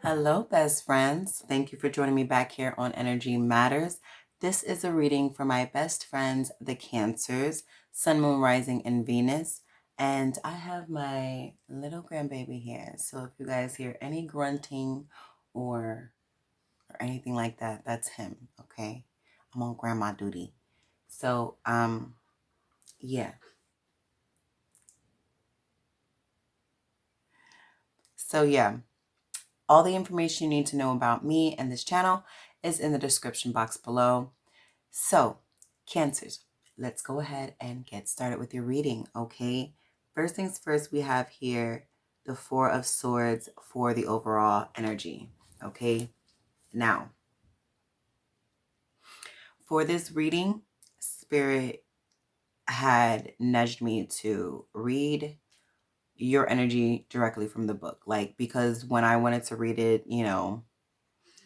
Hello, best friends. Thank you for joining me back here on Energy Matters. This is a reading for my best friends, the Cancers, Sun, Moon, Rising, and Venus. And I have my little grandbaby here. So if you guys hear any grunting or anything like that, that's him, okay? I'm on grandma duty. So, yeah. So, yeah. All the information you need to know about me and this channel is in the description box below. So, Cancers, let's go ahead and get started with your reading, okay? First things first, we have here the Four of Swords for the overall energy, okay? Now, for this reading, Spirit had nudged me to read your energy directly from the book, like, because when I wanted to read it, you know,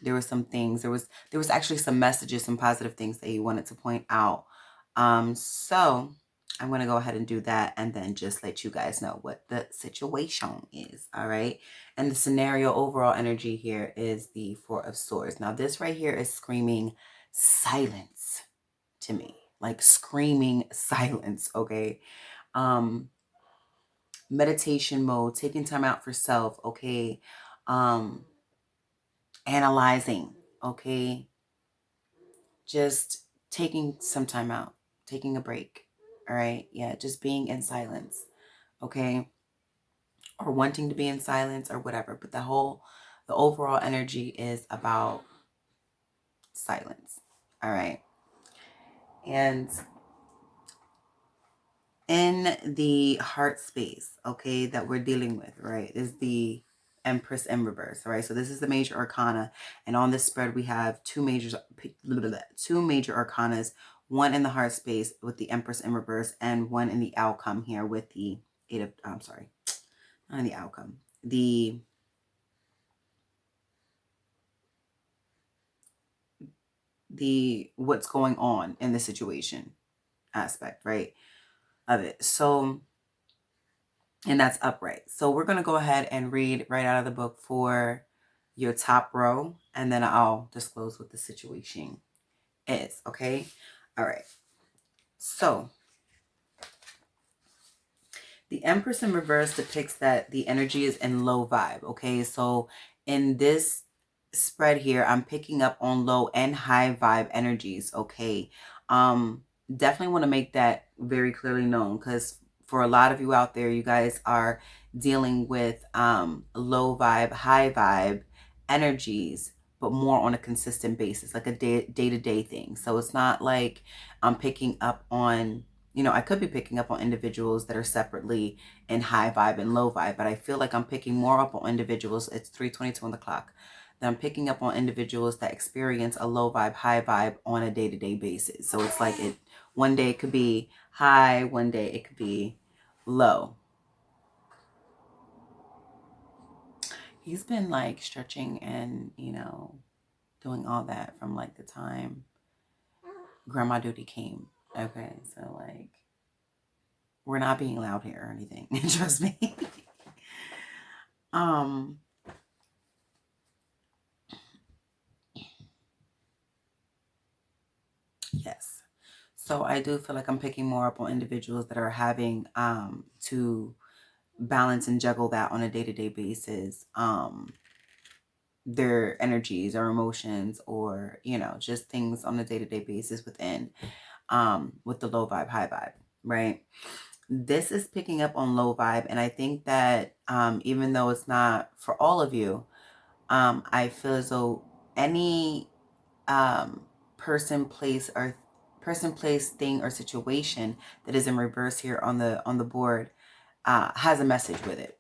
there were some things, there was actually some messages, some positive things that he wanted to point out. So I'm going to go ahead and do that and then just let you guys know what the situation is. All right. And the scenario overall energy here is the Four of Swords. Now this right here is screaming silence to me, like screaming silence. Okay. Meditation mode, taking time out for self. Okay. Analyzing. Okay. Just taking some time out, taking a break. All right. Yeah. Just being in silence. Okay. Or wanting to be in silence or whatever. But the overall energy is about silence. All right. And in the heart space, okay, that we're dealing with, right, is the Empress in reverse. All right. So this is the major arcana. And on this spread, we have two major arcanas, one in the heart space with the Empress in reverse and one in the outcome here with the eight of, I'm sorry, not in the outcome, the what's going on in the situation aspect, right, of it. So, and that's upright. So we're going to go ahead and read right out of the book for your top row, and then I'll disclose what the situation is. Okay. All right. So the Empress in reverse depicts that the energy is in low vibe. Okay. So in this spread here, I'm picking up on low and high vibe energies. Okay. Definitely want to make that very clearly known, because for a lot of you out there, you guys are dealing with low vibe, high vibe energies, but more on a consistent basis, like a day-to-day thing. So it's not like I'm picking up on, you know, I could be picking up on individuals that are separately in high vibe and low vibe, but I feel like I'm picking more up on individuals. It's 3:22 on the clock. That I'm picking up on individuals that experience a low vibe, high vibe on a day-to-day basis. So it's like one day it could be high, one day it could be low. He's been like stretching and, you know, doing all that from like the time grandma duty came. Okay, so like, we're not being loud here or anything. Trust me. Yes. So I do feel like I'm picking more up on individuals that are having to balance and juggle that on a day-to-day basis. Their energies or emotions, or, you know, just things on a day-to-day basis within with the low vibe, high vibe, right? This is picking up on low vibe, and I think that even though it's not for all of you, I feel as though any person, place, thing, or situation that is in reverse here on the board has a message with it,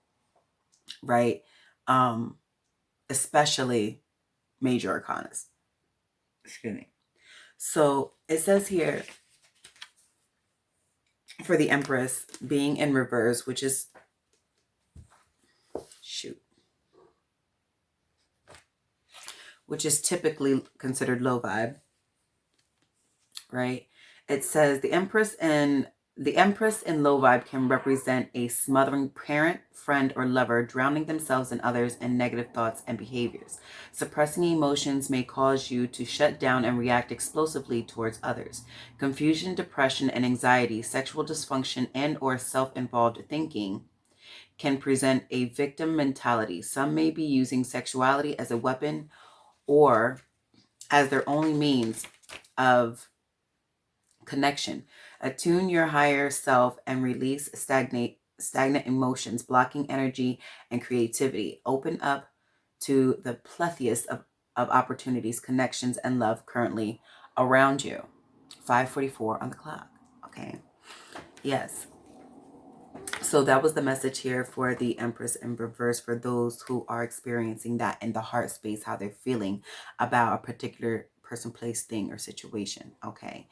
right? Especially major arcanas. Excuse me. So it says here for the Empress being in reverse, which is which is typically considered low vibe. right? It says the Empress in low vibe can represent a smothering parent, friend, or lover, drowning themselves and others in negative thoughts and behaviors. Suppressing emotions may cause you to shut down and react explosively towards others. Confusion, depression, and anxiety, sexual dysfunction, and or self-involved thinking can present a victim mentality. Some may be using sexuality as a weapon or as their only means of connection. Attune your higher self and release stagnant emotions, blocking energy and creativity. Open up to the plethora of opportunities, connections, and love currently around you. 5:44 on the clock. Okay. Yes. So that was the message here for the Empress in reverse, for those who are experiencing that in the heart space, how they're feeling about a particular person, place, thing, or situation. Okay.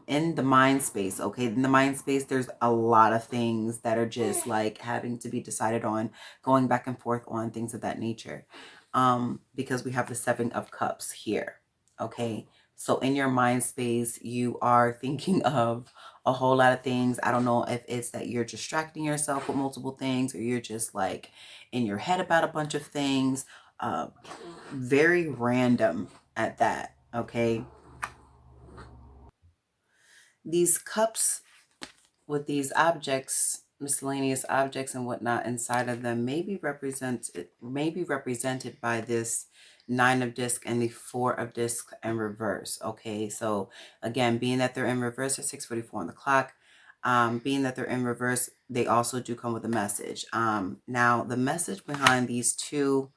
In the mind space, okay, in the mind space, there's a lot of things that are just like having to be decided on, going back and forth on, things of that nature. Because we have the Seven of Cups here. Okay. So in your mind space, you are thinking of a whole lot of things. I don't know if it's that you're distracting yourself with multiple things, or you're just like in your head about a bunch of things. Very random at that. Okay. These cups with these objects, miscellaneous objects and whatnot inside of them, may be represented by this Nine of Discs and the Four of Discs in reverse. Okay, so again, being that they're in reverse at 6:44 on the clock, being that they're in reverse, they also do come with a message. Now the message behind these two,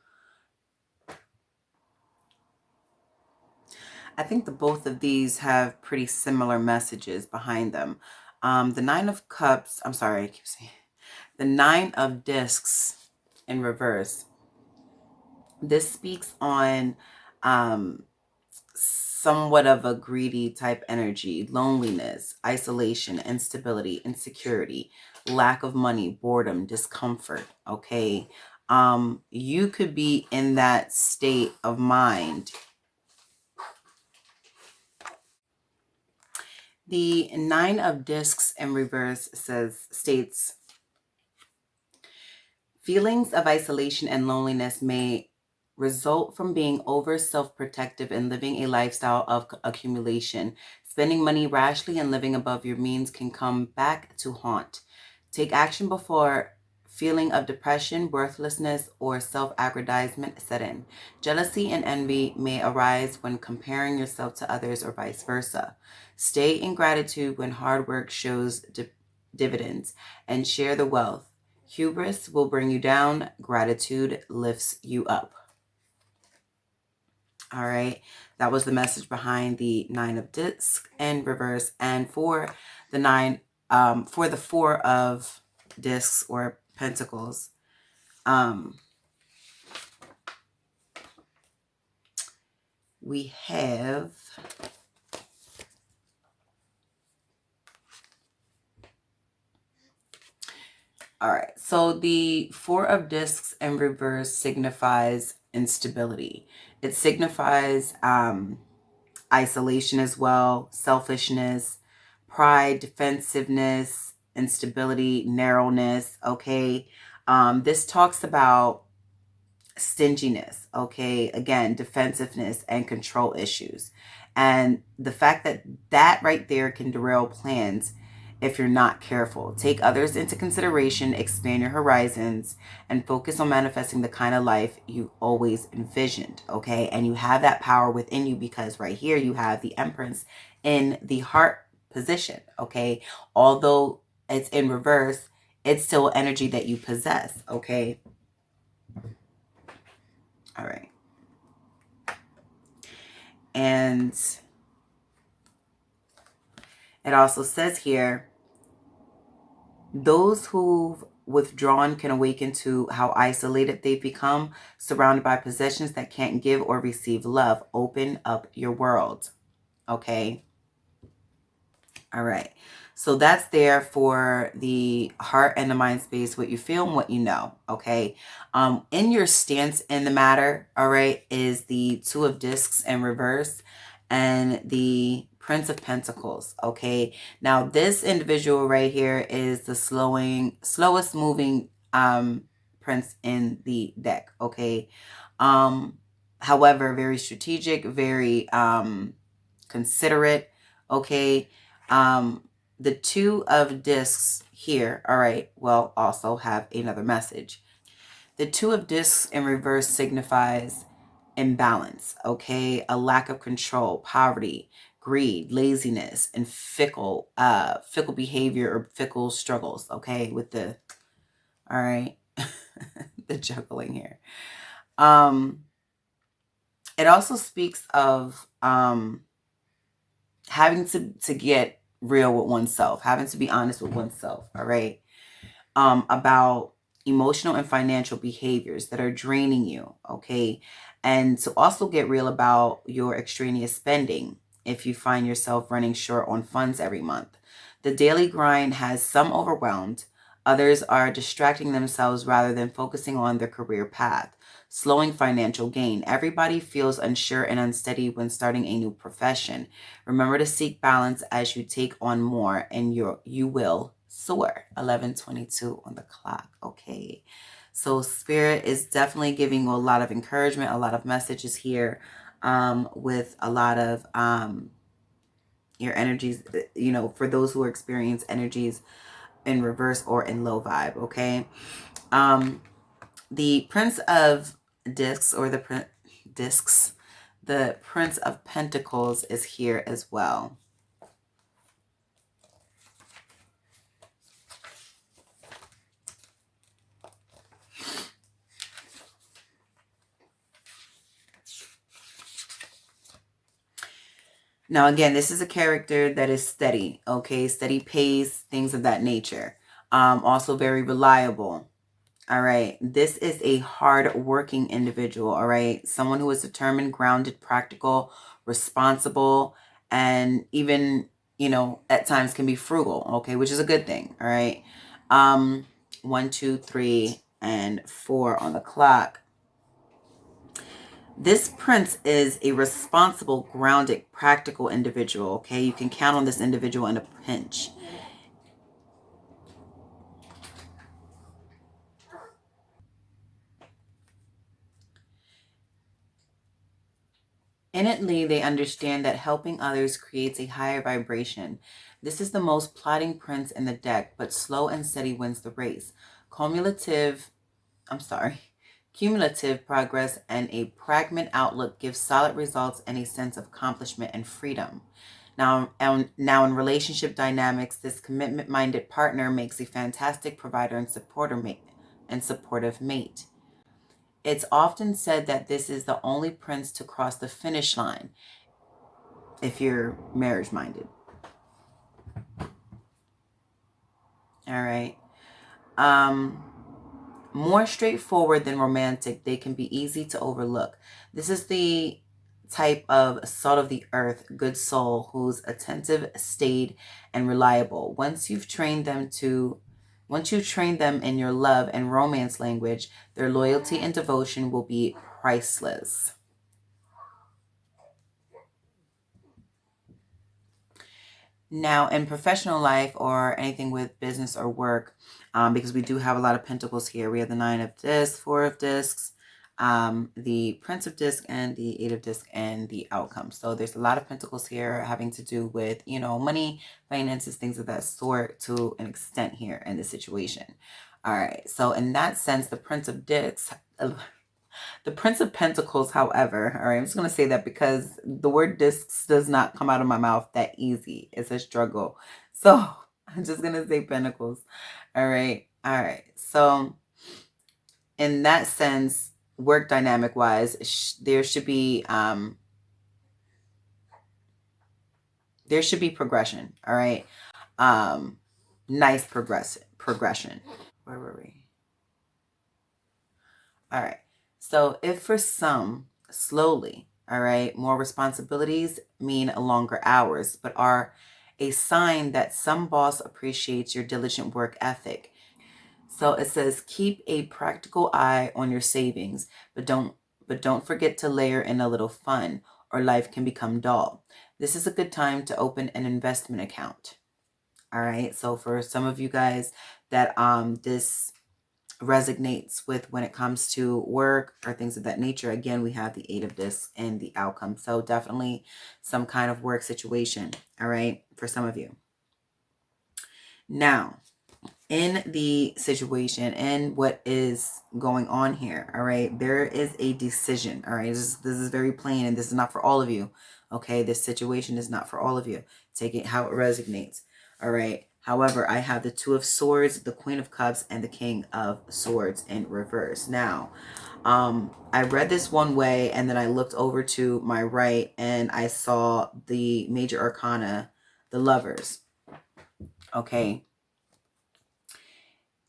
I think the both of these have pretty similar messages behind them. The Nine of Cups, I'm sorry, I keep saying the Nine of Discs in reverse. This speaks on somewhat of a greedy type energy, loneliness, isolation, instability, insecurity, lack of money, boredom, discomfort. Okay. You could be in that state of mind. The Nine of Discs in reverse states, feelings of isolation and loneliness may result from being over self-protective and living a lifestyle of accumulation. Spending money rashly and living above your means can come back to haunt. Take action before feeling of depression, worthlessness, or self-aggrandizement set in. Jealousy and envy may arise when comparing yourself to others or vice versa. Stay in gratitude when hard work shows dividends, and share the wealth. Hubris will bring you down. Gratitude lifts you up. All right. That was the message behind the Nine of Discs in reverse. And for the for the Four of Discs or Pentacles, we have, all right, so the Four of Discs in reverse signifies instability. It signifies isolation as well, selfishness, pride, defensiveness, instability, narrowness. Okay. This talks about stinginess. Okay. Again, defensiveness and control issues. And the fact that that right there can derail plans if you're not careful. Take others into consideration, expand your horizons, and focus on manifesting the kind of life you always envisioned. Okay. And you have that power within you, because right here you have the Empress in the heart position. Okay. Although it's in reverse, it's still energy that you possess. Okay. All right. And it also says here, those who've withdrawn can awaken to how isolated they've become, surrounded by possessions that can't give or receive love. Open up your world. Okay. All right. So that's there for the heart and the mind space, what you feel and what you know. Okay. In your stance in the matter, all right, is the Two of Discs in reverse and the Prince of Pentacles, okay? Now, this individual right here is the slowest moving prince in the deck, okay? However, very strategic, very considerate, okay? The Two of Discs here, all right, well, also have another message. The Two of Discs in reverse signifies imbalance, okay? A lack of control, poverty, greed, laziness, and fickle behavior or fickle struggles, okay? With the, all right, the juggling here. It also speaks of having to get real with oneself, having to be honest with oneself, all right? About emotional and financial behaviors that are draining you, okay? And to also get real about your extraneous spending if you find yourself running short on funds every month. The daily grind has some overwhelmed. Others are distracting themselves rather than focusing on their career path, slowing financial gain. Everybody feels unsure and unsteady when starting a new profession. Remember to seek balance as you take on more, and you will soar. 11:22 on the clock. Okay. So Spirit is definitely giving you a lot of encouragement, a lot of messages here, with a lot of your energies, you know, for those who experience energies in reverse or in low vibe, okay? The Prince of Discs, or the Discs, the Prince of Pentacles is here as well. Now, again, this is a character that is steady, okay? Steady pace, things of that nature. Also very reliable, all right? This is a hard-working individual, all right? Someone who is determined, grounded, practical, responsible, and even, you know, at times can be frugal, okay? Which is a good thing, all right? 1, 2, 3, and 4 on the clock. This prince is a responsible, grounded, practical individual, okay? You can count on this individual in a pinch. Innately, they understand that helping others creates a higher vibration. This is the most plotting prince in the deck, but slow and steady wins the race. Cumulative progress and a pragmatic outlook give solid results and a sense of accomplishment and freedom. Now in relationship dynamics, this commitment-minded partner makes a fantastic provider and supportive mate. It's often said that this is the only prince to cross the finish line if you're marriage-minded. All right. More straightforward than romantic, they can be easy to overlook. This is the type of salt of the earth, good soul, who's attentive, staid, and reliable. Once you've trained them in your love and romance language, their loyalty and devotion will be priceless. Now, in professional life or anything with business or work, because we do have a lot of pentacles here. We have the 9 of discs, 4 of discs, the Prince of Discs, and the 8 of Discs, and the outcome. So there's a lot of pentacles here having to do with, you know, money, finances, things of that sort to an extent here in this situation. All right. So in that sense, the Prince of Discs... The Prince of Pentacles, however, all right, I'm just going to say that because the word discs does not come out of my mouth that easy. It's a struggle. So I'm just going to say Pentacles. All right. All right. So in that sense, work dynamic wise, there should be progression. All right. Nice progression. Where were we? All right. So if for some, slowly, all right, more responsibilities mean longer hours, but are a sign that some boss appreciates your diligent work ethic. So it says, keep a practical eye on your savings, but don't forget to layer in a little fun, or life can become dull. This is a good time to open an investment account. All right. So for some of you guys that this resonates with when it comes to work or things of that nature, again, we have the 8 of Discs and the outcome. So definitely some kind of work situation. All right. For some of you. Now, in the situation and what is going on here, all right, there is a decision. All right, this is very plain, and this is not for all of you. Okay, this situation is not for all of you. Take it how it resonates. All right. However, I have the 2 of Swords, the Queen of Cups, and the King of Swords in reverse. Now, I read this one way, and then I looked over to my right, and I saw the major arcana, the Lovers. Okay,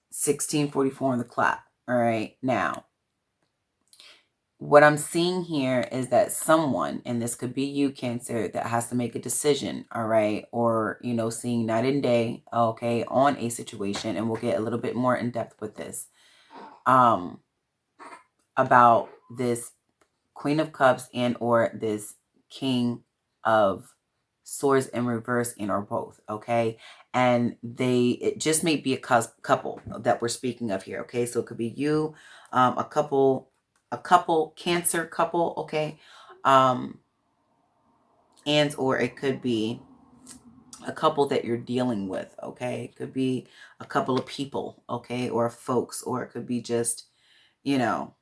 1644 on the clock. All right. Now, what I'm seeing here is that someone, and this could be you, Cancer, that has to make a decision. All right. Or, you know, seeing night and day. Okay. On a situation. And we'll get a little bit more in depth with this. About this Queen of Cups and or this King of Swords in reverse and or both. Okay. And it just may be a couple that we're speaking of here. Okay. So it could be you, a couple, Cancer couple. Okay. And or it could be a couple that you're dealing with. Okay. It could be a couple of people. Okay. Or folks, or it could be just, you know,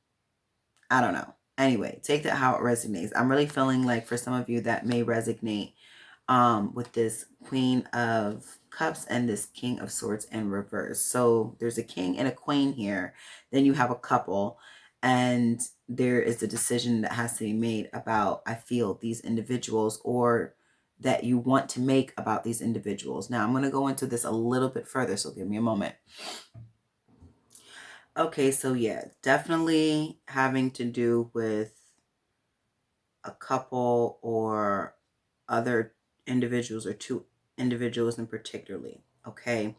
I don't know. Anyway, take that how it resonates. I'm really feeling like for some of you that may resonate with this Queen of Cups and this King of Swords in reverse. So there's a king and a queen here. Then you have a couple, and there is a decision that has to be made about, I feel, these individuals, or that you want to make about these individuals. Now I'm going to go into this a little bit further, so give me a moment. Okay, so yeah, definitely having to do with a couple or other individuals, or 2 individuals in particularly. Okay.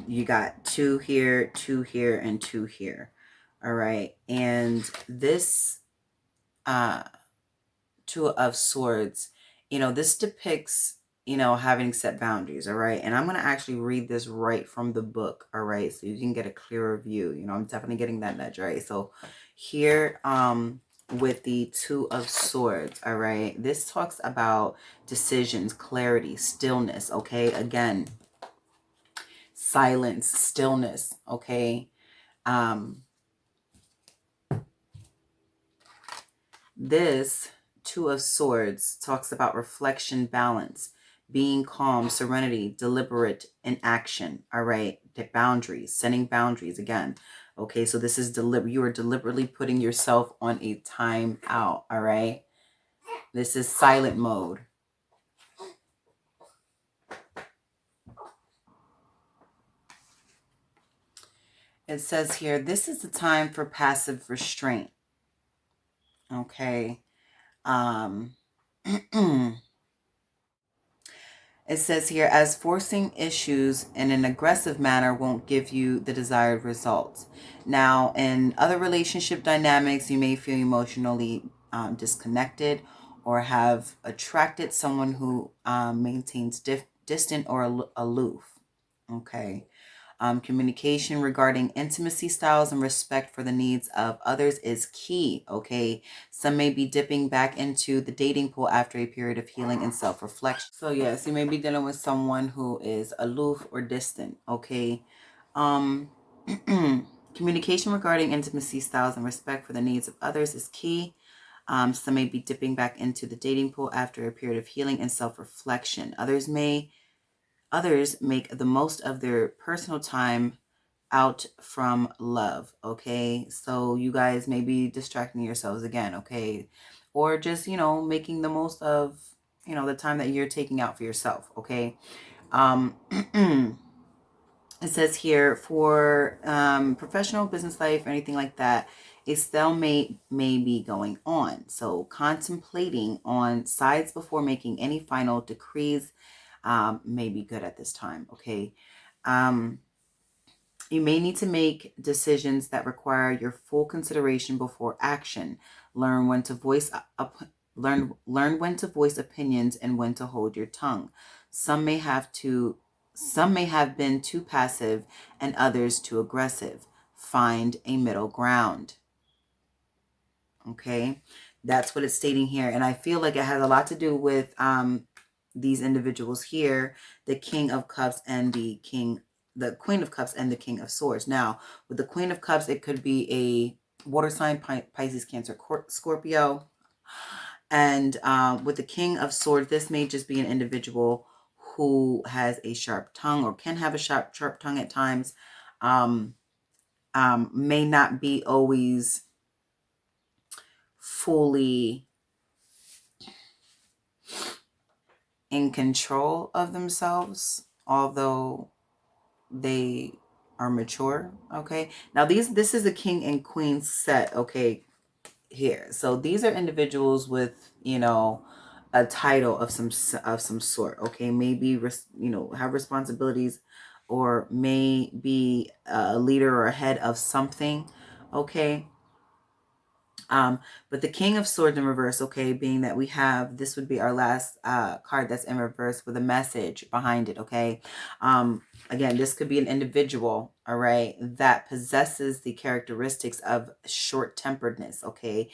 You got 2 here, 2 here, and 2 here. All right. And this 2 of Swords, you know, this depicts, you know, having set boundaries. All right. And I'm going to actually read this right from the book. All right. So you can get a clearer view. You know, I'm definitely getting that nudge, right? So here, with the 2 of Swords, all right, this talks about decisions, clarity, stillness. Okay. Again, silence, stillness. Okay. This 2 of Swords talks about reflection, balance, being calm, serenity, deliberate in action. All right. The boundaries, setting boundaries again. Okay. So this is you are deliberately putting yourself on a time out. All right. This is silent mode. It says here, this is the time for passive restraint. Okay. It says here, as forcing issues in an aggressive manner won't give you the desired results. Now, in other relationship dynamics, you may feel emotionally disconnected, or have attracted someone who maintains distant or aloof. Okay. Communication regarding intimacy styles and respect for the needs of others is key. Okay. Some may be dipping back into the dating pool after a period of healing and self-reflection. So yes, you may be dealing with someone who is aloof or distant. Okay. Communication regarding intimacy styles and respect for the needs of others is key. Some may be dipping back into the dating pool after a period of healing and self-reflection. Others make the most of their personal time out from love. Okay. So you guys may be distracting yourselves again. Okay. Or just, you know, making the most of, you know, the time that you're taking out for yourself. Okay. It says here, for professional, business life, or anything like that, a stalemate may be going on. So contemplating on sides before making any final decrees may be good at this time. Okay. You may need to make decisions that require your full consideration before action. Learn when to voice Learn when to voice opinions and when to hold your tongue. Some may have to some may have been too passive and others too aggressive. Find a middle ground. Okay? That's what it's stating here. And I feel like it has a lot to do with these individuals here, the King of Cups and the Queen of Cups and the King of Swords. Now, with the Queen of Cups, it could be a water sign, Pisces, Cancer, Scorpio. And with the King of Swords, this may just be an individual who has a sharp tongue or can have a sharp tongue at times. May not be always fully in control of themselves, although they are mature. Okay. Now this is a king and queen set. Okay. Here. So these are individuals with, a title of some sort. Okay. Maybe, have responsibilities or may be a leader or a head of something. Okay. But the King of Swords in reverse, okay, being that we have, this would be our last card that's in reverse with a message behind it, okay? Again, this could be an individual, all right, that possesses the characteristics of short-temperedness, okay?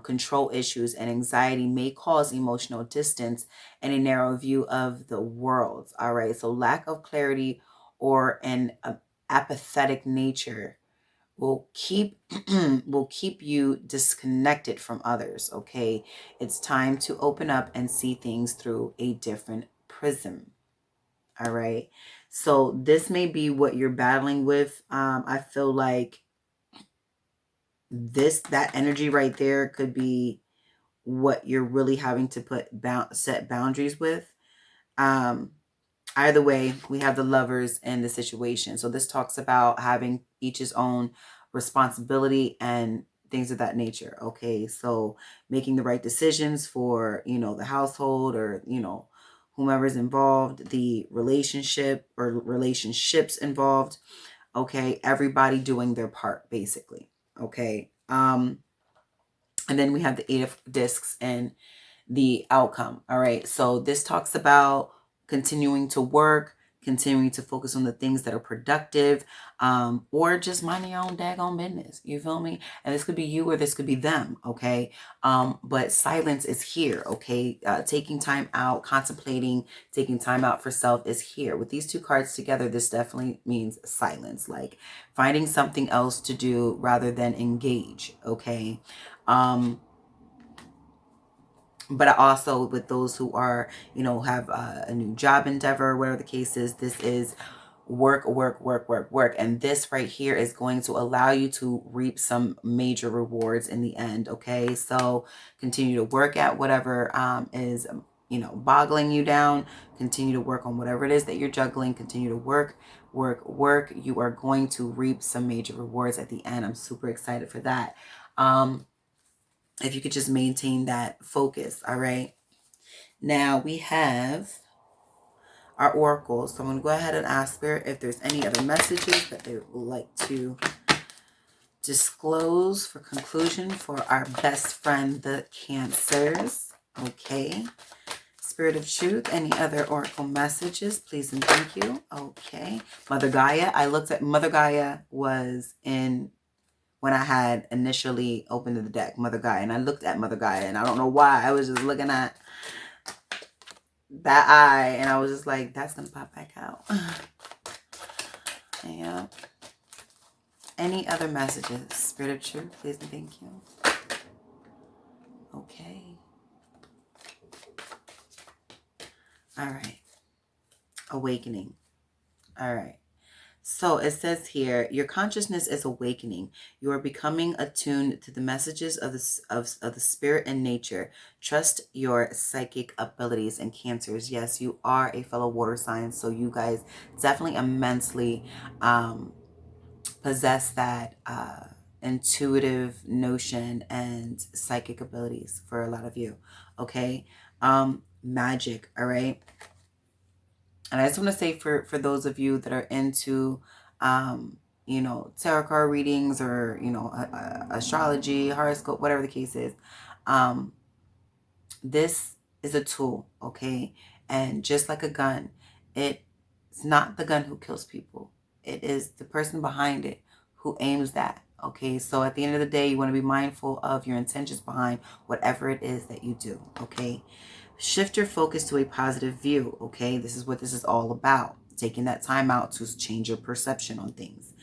Control issues and anxiety may cause emotional distance and a narrow view of the world, all right? So lack of clarity or an apathetic nature will keep will keep you disconnected from others. Okay, it's time to open up and see things through a different prism. All right, so this may be what you're battling with. I feel like that energy right there could be what you're really having to set boundaries with. Either way, we have the lovers in the situation. So this talks about having each his own responsibility and things of that nature. Okay, so making the right decisions for, the household or, whomever's involved, the relationship or relationships involved. Okay, everybody doing their part, basically. Okay. And then we have the Eight of Discs and the outcome. All right. So this talks about continuing to work, continuing to focus on the things that are productive, or just minding your own daggone business. You feel me? And this could be you or this could be them. Okay. But silence is here. Okay. Taking time out, contemplating, taking time out for self is here. With these two cards together, this definitely means silence, like finding something else to do rather than engage. Okay. But also with those who are, have a new job endeavor, whatever the case is, this is work, work, work, work, work. And this right here is going to allow you to reap some major rewards in the end. Okay. So continue to work at whatever is, boggling you down. Continue to work on whatever it is that you're juggling. Continue to work, work, work. You are going to reap some major rewards at the end. I'm super excited for that. If you could just maintain that focus. All right. Now we have our oracles. So I'm going to go ahead and ask Spirit if there's any other messages that they would like to disclose for conclusion for our best friend, the Cancers. Okay. Spirit of Truth, any other oracle messages, please and thank you. Okay. Mother Gaia. I looked at Mother Gaia was in when I had initially opened the deck, Mother Gaia, and I looked at Mother Gaia, and I don't know why. I was just looking at that eye, and I was just like, that's going to pop back out. Yeah. Any other messages? Spirit of Truth, please and thank you. Okay. All right. Awakening. All right. So it says here, your consciousness is awakening. You are becoming attuned to the messages of the spirit and nature. Trust your psychic abilities. And Cancers, yes, you are a fellow water sign. So you guys definitely immensely possess that intuitive notion and psychic abilities for a lot of you. Okay. Magic. All right. And I just want to say for those of you that are into, tarot card readings or, astrology, horoscope, whatever the case is, This is a tool, okay? And just like a gun, it's not the gun who kills people. It is the person behind it who aims that, okay? So at the end of the day, you want to be mindful of your intentions behind whatever it is that you do, okay? Shift your focus to a positive view, okay? This is what this is all about. Taking that time out to change your perception on things.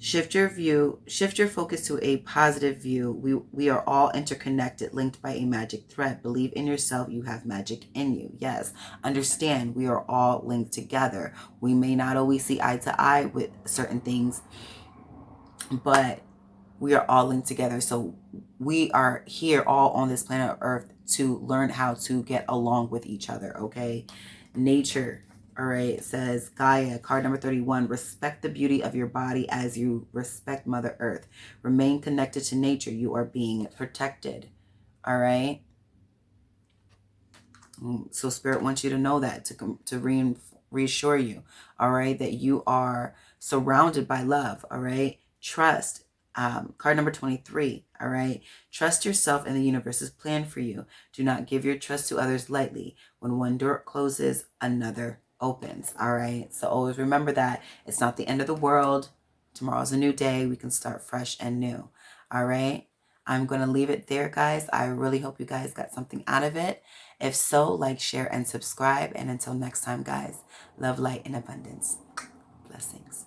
Shift your focus to a positive view. We are all interconnected, linked by a magic thread. Believe in yourself, you have magic in you. Yes, understand we are all linked together. We may not always see eye to eye with certain things, but we are all linked together. So we are here all on this planet Earth to learn how to get along with each other, okay? Nature, all right, it says Gaia, card number 31, respect the beauty of your body as you respect Mother Earth. Remain connected to nature. You are being protected, all right? So Spirit wants you to know that, to reassure you, all right, that you are surrounded by love, all right? Trust, card number 23, all right? Trust yourself and the universe's plan for you. Do not give your trust to others lightly. When one door closes, another opens, all right? So always remember that it's not the end of the world. Tomorrow's a new day. We can start fresh and new, all right? I'm going to leave it there, guys. I really hope you guys got something out of it. If so, like, share, and subscribe. And until next time, guys, love, light, and abundance. Blessings.